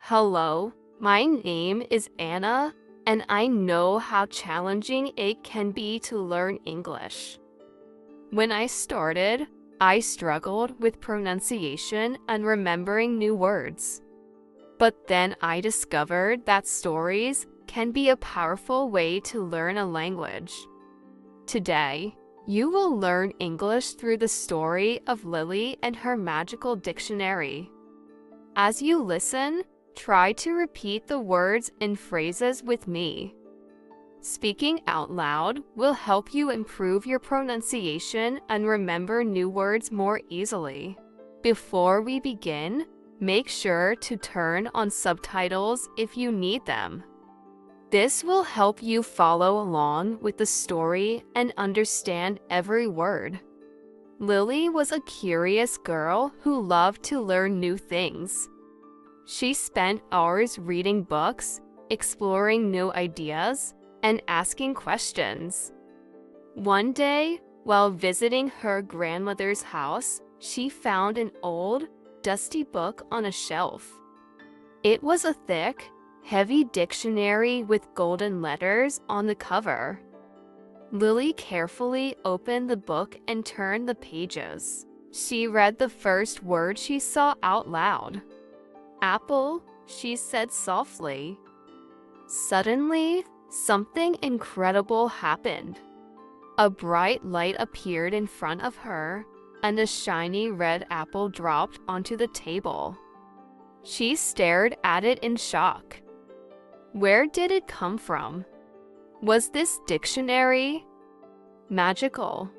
Hello, my name is Anna, and I know how challenging it can be to learn English. When I started, I struggled with pronunciation and remembering new words. But then I discovered that stories can be a powerful way to learn a language. Today, you will learn English through the story of Lily and her magical dictionary. As you listen, try to repeat the words and phrases with me. Speaking out loud will help you improve your pronunciation and remember new words more easily. Before we begin, make sure to turn on subtitles if you need them. This will help you follow along with the story and understand every word. Lily was a curious girl who loved to learn new things. She spent hours reading books, exploring new ideas, and asking questions. One day, while visiting her grandmother's house, she found an old, dusty book on a shelf. It was a thick, heavy dictionary with golden letters on the cover. Lily carefully opened the book and turned the pages. She read the first word she saw out loud. "Apple," she said softly. Suddenly, something incredible happened. A bright light appeared in front of her, and a shiny red apple dropped onto the table. She stared at it in shock. Where did it come from? Was this dictionary magical?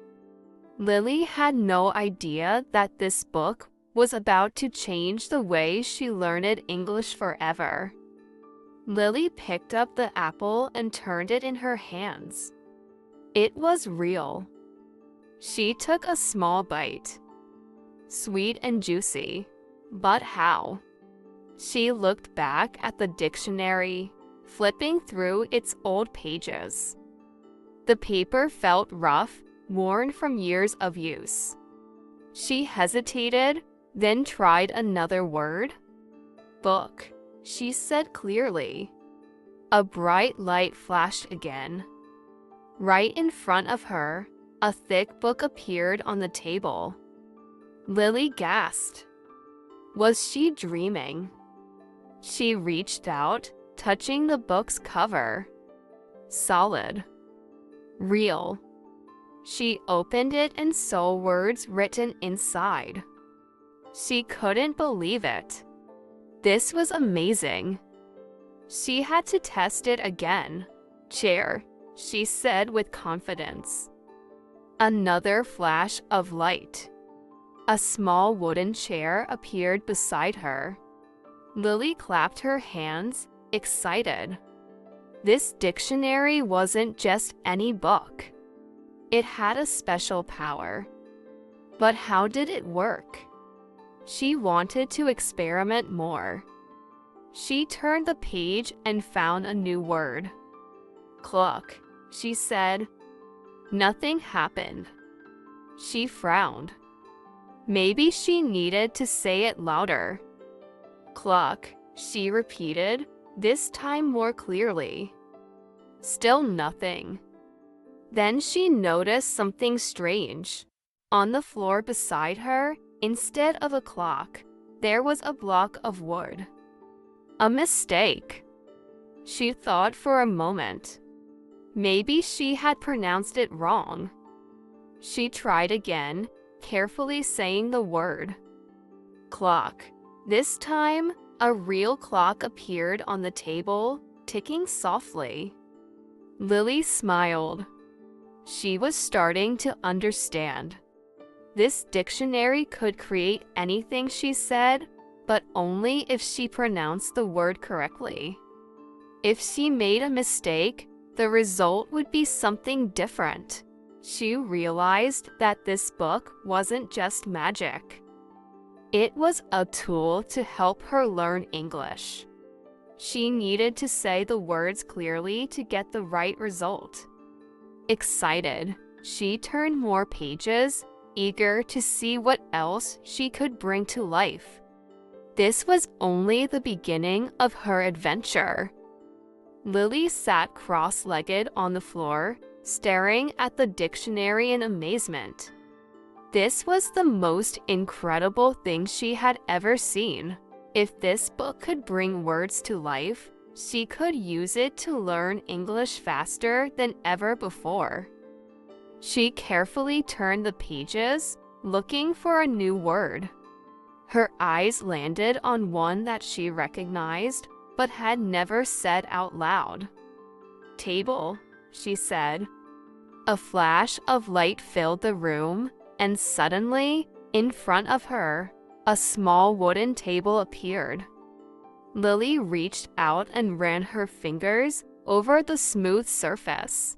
Lily had no idea that this book was about to change the way she learned English forever. Lily picked up the apple and turned it in her hands. It was real. She took a small bite. Sweet and juicy. But how? She looked back at the dictionary, flipping through its old pages. The paper felt rough, worn from years of use. She hesitated, then tried another word. "Book," she said clearly. A bright light flashed again. Right in front of her, a thick book appeared on the table. Lily gasped. Was she dreaming? She reached out, touching the book's cover. Solid. Real. She opened it and saw words written inside. She couldn't believe it. This was amazing. She had to test it again. "Chair," she said with confidence. Another flash of light. A small wooden chair appeared beside her. Lily clapped her hands, excited. This dictionary wasn't just any book. It had a special power. But how did it work? She wanted to experiment more. She turned the page and found a new word. "Clock," she said. Nothing happened. She frowned. Maybe she needed to say it louder. "Clock," she repeated, this time more clearly. Still nothing. Then she noticed something strange. On the floor beside her, instead of a clock, there was a block of wood. A mistake. She thought for a moment. Maybe she had pronounced it wrong. She tried again, carefully saying the word. "Clock." This time, a real clock appeared on the table, ticking softly. Lily smiled. She was starting to understand. This dictionary could create anything she said, but only if she pronounced the word correctly. If she made a mistake, the result would be something different. She realized that this book wasn't just magic. It was a tool to help her learn English. She needed to say the words clearly to get the right result. Excited, she turned more pages, eager to see what else she could bring to life. This was only the beginning of her adventure. Lily sat cross-legged on the floor, staring at the dictionary in amazement. This was the most incredible thing she had ever seen. If this book could bring words to life, she could use it to learn English faster than ever before. She carefully turned the pages, looking for a new word. Her eyes landed on one that she recognized, but had never said out loud. "Table," she said. A flash of light filled the room, and suddenly, in front of her, a small wooden table appeared. Lily reached out and ran her fingers over the smooth surface.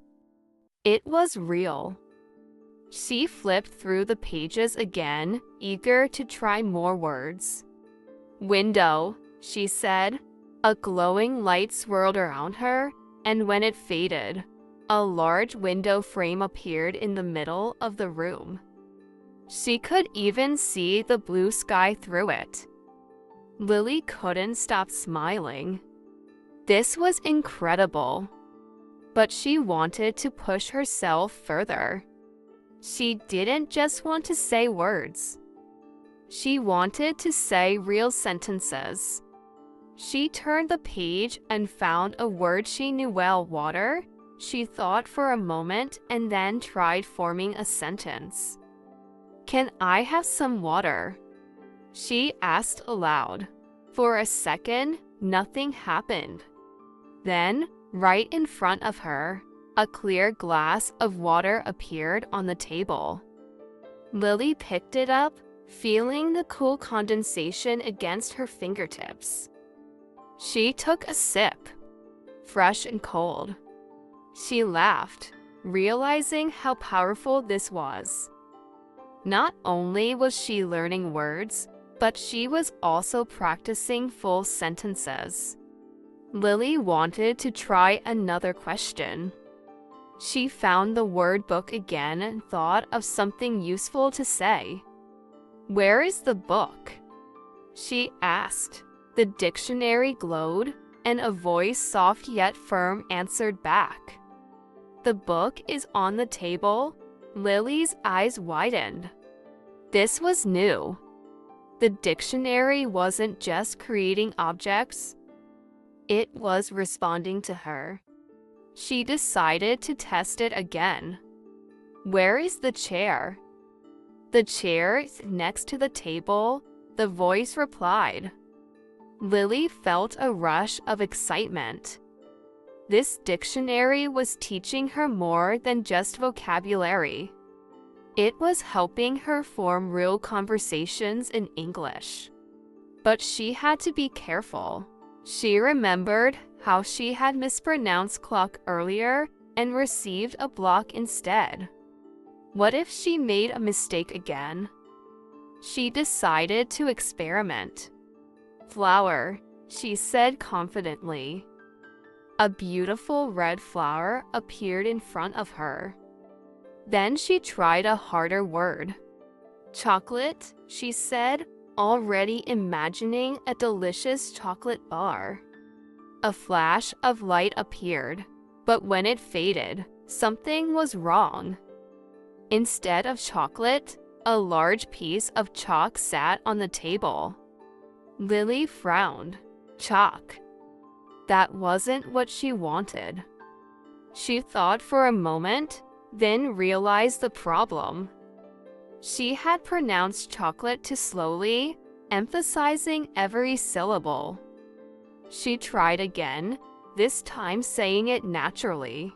It was real. She flipped through the pages again, eager to try more words. "Window," she said. A glowing light swirled around her, and when it faded, a large window frame appeared in the middle of the room. She could even see the blue sky through it. Lily couldn't stop smiling. This was incredible. But she wanted to push herself further. She didn't just want to say words. She wanted to say real sentences. She turned the page and found a word she knew well, water. She thought for a moment and then tried forming a sentence. "Can I have some water?" she asked aloud. For a second, nothing happened. Then, right in front of her, a clear glass of water appeared on the table. Lily picked it up, feeling the cool condensation against her fingertips. She took a sip, fresh and cold. She laughed, realizing how powerful this was. Not only was she learning words, but she was also practicing full sentences. Lily wanted to try another question. She found the word book again and thought of something useful to say. "Where is the book?" she asked. The dictionary glowed, and a voice, soft yet firm, answered back. "The book is on the table." Lily's eyes widened. This was new. The dictionary wasn't just creating objects. It was responding to her. She decided to test it again. "Where is the chair?" "The chair is next to the table," the voice replied. Lily felt a rush of excitement. This dictionary was teaching her more than just vocabulary. It was helping her form real conversations in English. But she had to be careful. She remembered how she had mispronounced clock earlier and received a block instead. What if she made a mistake again? She decided to experiment. "Flower," she said confidently. A beautiful red flower appeared in front of her. Then she tried a harder word. "Chocolate," she said, already imagining a delicious chocolate bar. A flash of light appeared, but when it faded, something was wrong. Instead of chocolate, a large piece of chalk sat on the table. Lily frowned. Chalk. That wasn't what she wanted. She thought for a moment, then realized the problem. She had pronounced chocolate too slowly, emphasizing every syllable. She tried again, this time saying it naturally.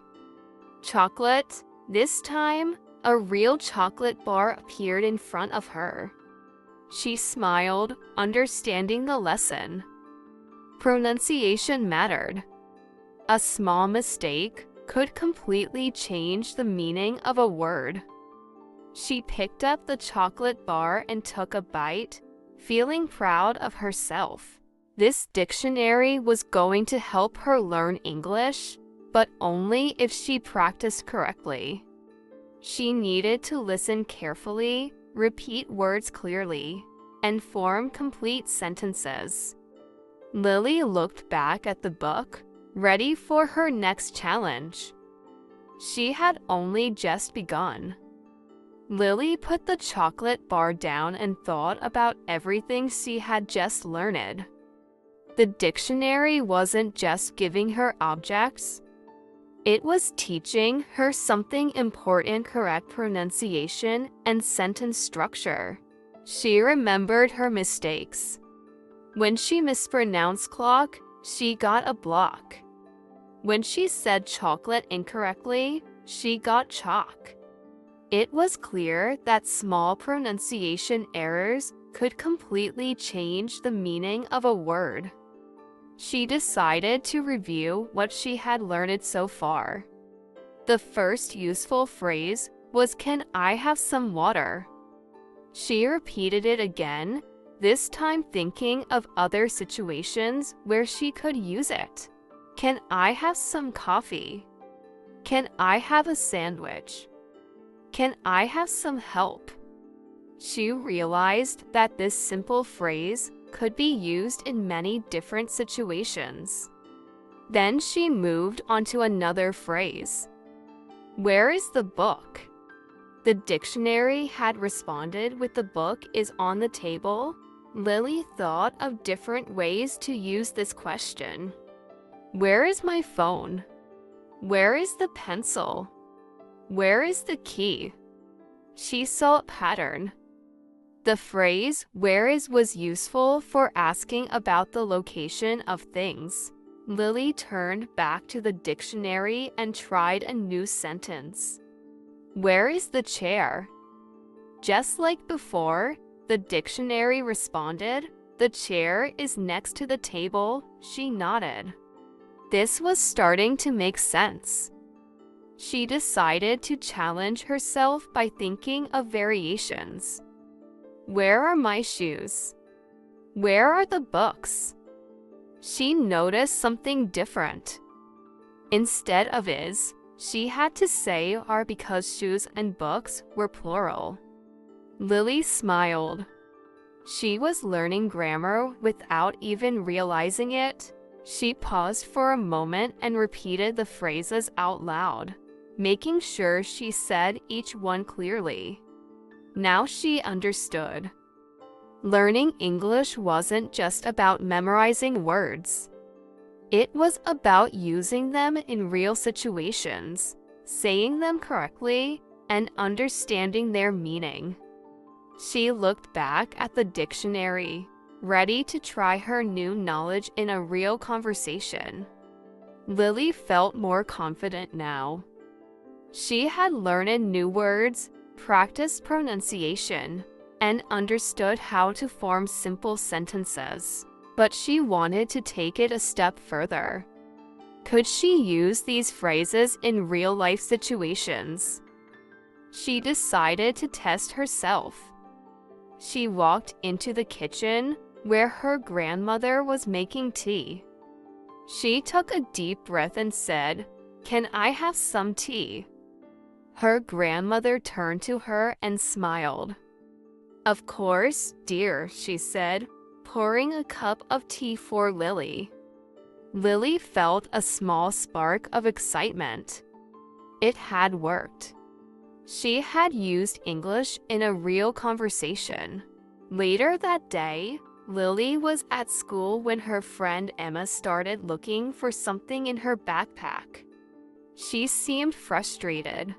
"Chocolate." This time, a real chocolate bar appeared in front of her. She smiled, understanding the lesson. Pronunciation mattered. A small mistake could completely change the meaning of a word. She picked up the chocolate bar and took a bite, feeling proud of herself. This dictionary was going to help her learn English, but only if she practiced correctly. She needed to listen carefully, repeat words clearly, and form complete sentences. Lily looked back at the book, ready for her next challenge. She had only just begun. Lily put the chocolate bar down and thought about everything she had just learned. The dictionary wasn't just giving her objects. It was teaching her something important: correct pronunciation and sentence structure. She remembered her mistakes. When she mispronounced clock, she got a block. When she said chocolate incorrectly, she got chalk. It was clear that small pronunciation errors could completely change the meaning of a word. She decided to review what she had learned so far. The first useful phrase was, "Can I have some water?" She repeated it again, this time thinking of other situations where she could use it. "Can I have some coffee? Can I have a sandwich? Can I have some help?" She realized that this simple phrase could be used in many different situations. Then she moved on to another phrase. "Where is the book?" The dictionary had responded with, "The book is on the table." Lily thought of different ways to use this question. Where is my phone? Where is the pencil? Where is the key? She saw a pattern. The phrase "where is" was useful for asking about the location of things. Lily turned back to the dictionary and tried a new sentence. "Where is the chair?" Just like before, the dictionary responded, "The chair is next to the table." She nodded. This was starting to make sense. She decided to challenge herself by thinking of variations. Where are my shoes? Where are the books? She noticed something different. Instead of "is," she had to say "are" because shoes and books were plural. Lily smiled. She was learning grammar without even realizing it. She paused for a moment and repeated the phrases out loud, making sure she said each one clearly. Now she understood. Learning English wasn't just about memorizing words. It was about using them in real situations, saying them correctly, and understanding their meaning. She looked back at the dictionary, ready to try her new knowledge in a real conversation. Lily felt more confident now. She had learned new words, practiced pronunciation, and understood how to form simple sentences. But she wanted to take it a step further. Could she use these phrases in real-life situations? She decided to test herself. She walked into the kitchen, where her grandmother was making tea. She took a deep breath and said, "Can I have some tea?" Her grandmother turned to her and smiled. "Of course, dear," she said, pouring a cup of tea for Lily. Lily felt a small spark of excitement. It had worked. She had used English in a real conversation. Later that day, Lily was at school when her friend Emma started looking for something in her backpack. She seemed frustrated.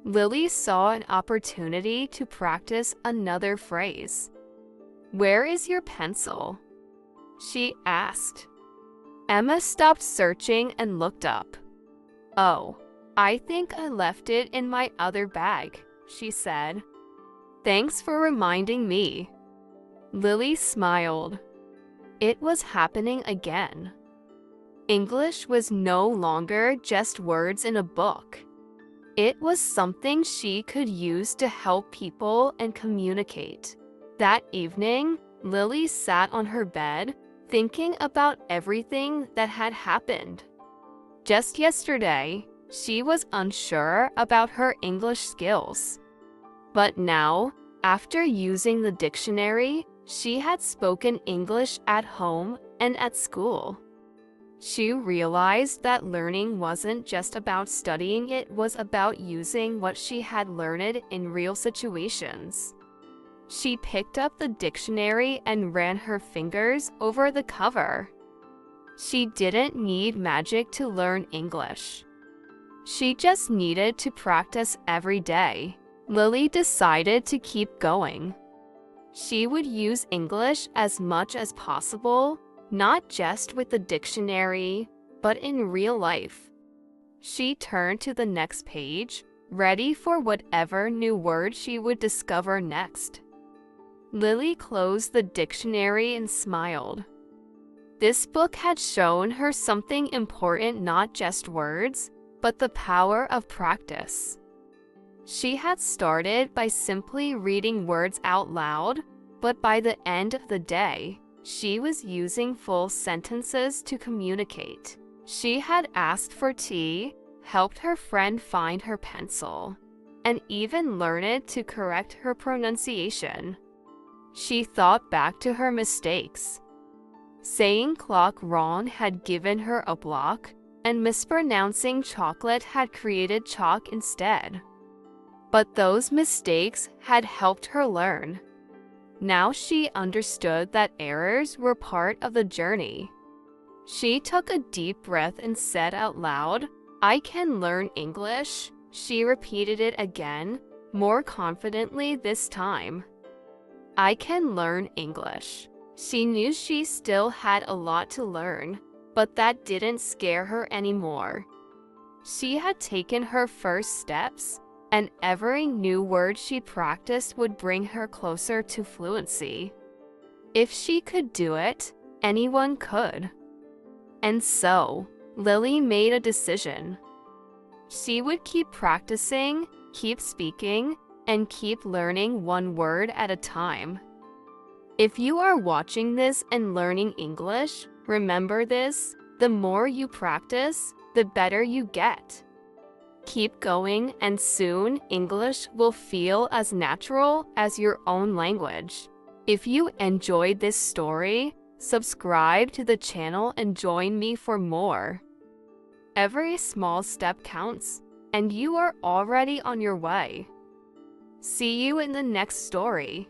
Lily saw an opportunity to practice another phrase. "Where is your pencil?" she asked. Emma stopped searching and looked up. "Oh, I think I left it in my other bag," she said. "Thanks for reminding me." Lily smiled. It was happening again. English was no longer just words in a book. It was something she could use to help people and communicate. That evening, Lily sat on her bed, thinking about everything that had happened. Just yesterday, she was unsure about her English skills. But now, after using the dictionary, She had spoken English at home and at school. She realized that learning wasn't just about studying, it was about using what she had learned in real situations. She picked up the dictionary and ran her fingers over the cover. She didn't need magic to learn English. She just needed to practice every day. Lily decided to keep going. She would use English as much as possible, not just with the dictionary, but in real life. She turned to the next page, ready for whatever new word she would discover next. Lily closed the dictionary and smiled. This book had shown her something important, not just words, but the power of practice. She had started by simply reading words out loud, but by the end of the day, she was using full sentences to communicate. She had asked for tea, helped her friend find her pencil, and even learned to correct her pronunciation. She thought back to her mistakes. Saying clock wrong had given her a block, and mispronouncing chocolate had created chalk instead. But those mistakes had helped her learn. Now she understood that errors were part of the journey. She took a deep breath and said out loud, "I can learn English." She repeated it again, more confidently this time. I can learn English. She knew she still had a lot to learn, but that didn't scare her anymore. She had taken her first steps, and every new word she practiced would bring her closer to fluency. If she could do it, anyone could. And so, Lily made a decision. She would keep practicing, keep speaking, and keep learning one word at a time. If you are watching this and learning English, remember this: the more you practice, the better you get. Keep going, and soon English will feel as natural as your own language. If you enjoyed this story, subscribe to the channel and join me for more. Every small step counts, and you are already on your way. See you in the next story.